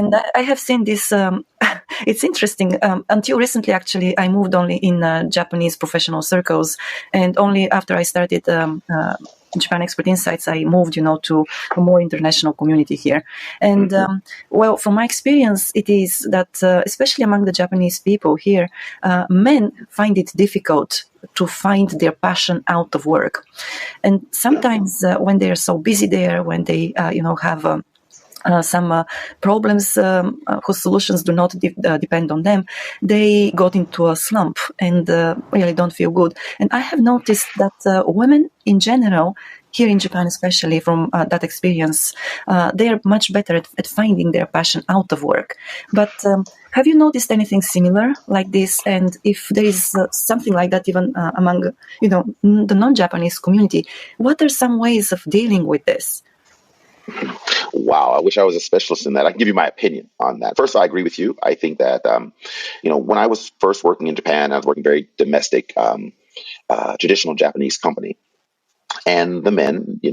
And I have seen this. It's interesting. Until recently, actually, I moved only in Japanese professional circles, and only after I started Japan Expert Insights, I moved, to a more international community here. And well, from my experience, it is that especially among the Japanese people here, men find it difficult to find their passion out of work, and sometimes when they are so busy there, when they have some problems whose solutions do not depend on them, they got into a slump and really don't feel good. And I have noticed that women in general, here in Japan especially, from that experience, they are much better at finding their passion out of work. But have you noticed anything similar like this? And if there is something like that even among the non-Japanese community, what are some ways of dealing with this? Wow, I wish I was a specialist in that. I can give you my opinion on that. First, I agree with you. I think that, when I was first working in Japan, I was working very domestic, traditional Japanese company. And the men, I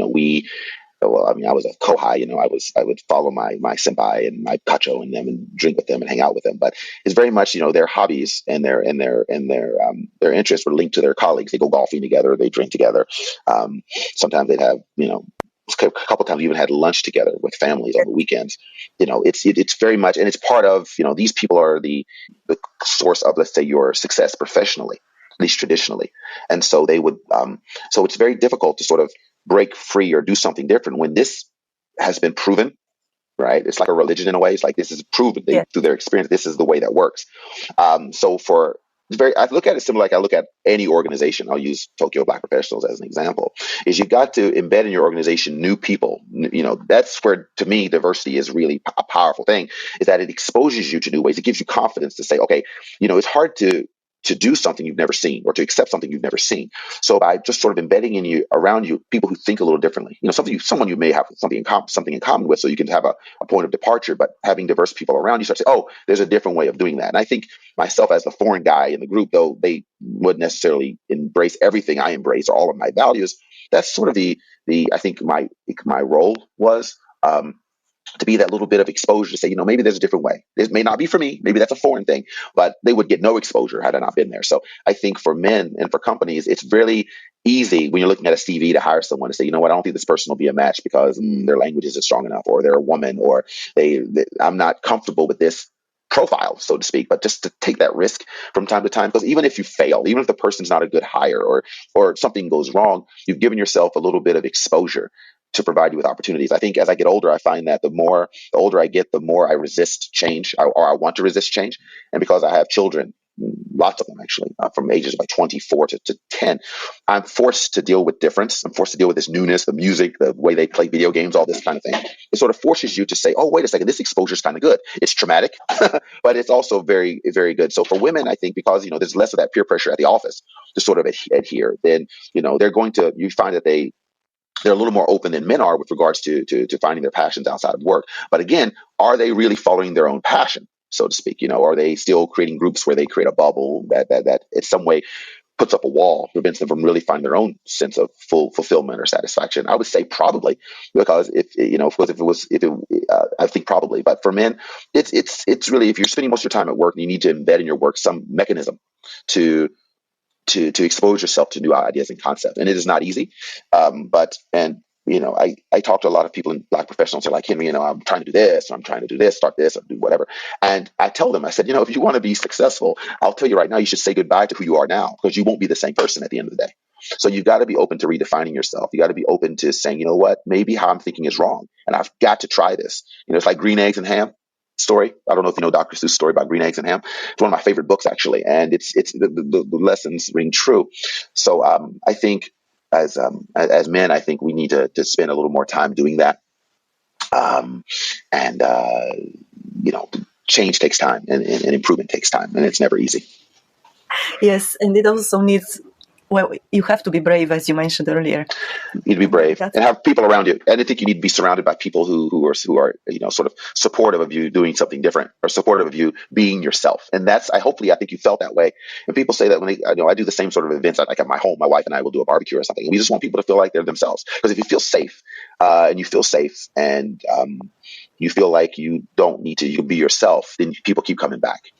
was a kohai, I would follow my senpai and my kacho and them and drink with them and hang out with them. But it's very much, their hobbies and their interests were linked to their colleagues. They go golfing together, they drink together. Sometimes they'd have, a couple of times we even had lunch together with families on the weekends. It's very much, and it's part of, these people are the source of, let's say, your success professionally, at least traditionally. And so they would, so it's very difficult to sort of break free or do something different when this has been proven, right? It's like a religion in a way. It's like, this is proven through their experience. This is the way that works. I look at it similar like I look at any organization. I'll use Tokyo Black Professionals as an example. Is you got to embed in your organization new people. That's where, to me, diversity is really a powerful thing. Is that it exposes you to new ways. It gives you confidence to say, okay, it's hard to do something you've never seen or to accept something you've never seen. So by just sort of embedding around you people who think a little differently, someone you may have something in common with, so you can have a point of departure. But having diverse people around you start to say, oh, there's a different way of doing that. And I think myself as the foreign guy in the group, though they wouldn't necessarily embrace everything I embrace, all of my values, that's sort of the I think my role was. To be that little bit of exposure to say, maybe there's a different way. This may not be for me. Maybe that's a foreign thing, but they would get no exposure had I not been there. So I think for men and for companies, it's really easy when you're looking at a CV to hire someone to say, I don't think this person will be a match because their language isn't strong enough, or they're a woman, or I'm not comfortable with this profile, so to speak. But just to take that risk from time to time, because even if you fail, even if the person's not a good hire, or something goes wrong, you've given yourself a little bit of exposure to provide you with opportunities. I think as I get older, I find that the older I get, the more I resist change, or I want to resist change. And because I have children, lots of them actually, from ages of like 24 to 10, I'm forced to deal with difference. I'm forced to deal with this newness, the music, the way they play video games, all this kind of thing. It sort of forces you to say, oh, wait a second, this exposure is kind of good. It's traumatic, but it's also very, very good. So for women, I think because, there's less of that peer pressure at the office to sort of adhere, then, you find that they're a little more open than men are with regards to finding their passions outside of work. But again, are they really following their own passion, so to speak? Are they still creating groups where they create a bubble that in some way puts up a wall, prevents them from really finding their own sense of full fulfillment or satisfaction? I would say probably, because I think probably. But for men, it's really, if you're spending most of your time at work, you need to embed in your work some mechanism to expose yourself to new ideas and concepts. And it is not easy. I talk to a lot of people in Black professionals who are like, Henry, I'm trying to do this, or I'm trying to do this, start this, or do whatever. And I tell them, I said, if you want to be successful, I'll tell you right now, you should say goodbye to who you are now, because you won't be the same person at the end of the day. So you've got to be open to redefining yourself. You got to be open to saying, what, maybe how I'm thinking is wrong, and I've got to try this. It's like green eggs and ham story. I don't know if you know Dr. Seuss' story about green eggs and ham. It's one of my favorite books, actually, and it's the lessons ring true. So I think as men, I think we need to spend a little more time doing that. Change takes time, and improvement takes time, and it's never easy. Yes, and it also needs. Well, you have to be brave, as you mentioned earlier. You need to be brave and have people around you. And I think you need to be surrounded by people who are sort of supportive of you doing something different, or supportive of you being yourself. And that's I think you felt that way. And people say that when I do the same sort of events, like at my home, my wife and I will do a barbecue or something. And we just want people to feel like they're themselves. Because if you feel safe, and you feel like you don't need to, you can be yourself, then people keep coming back.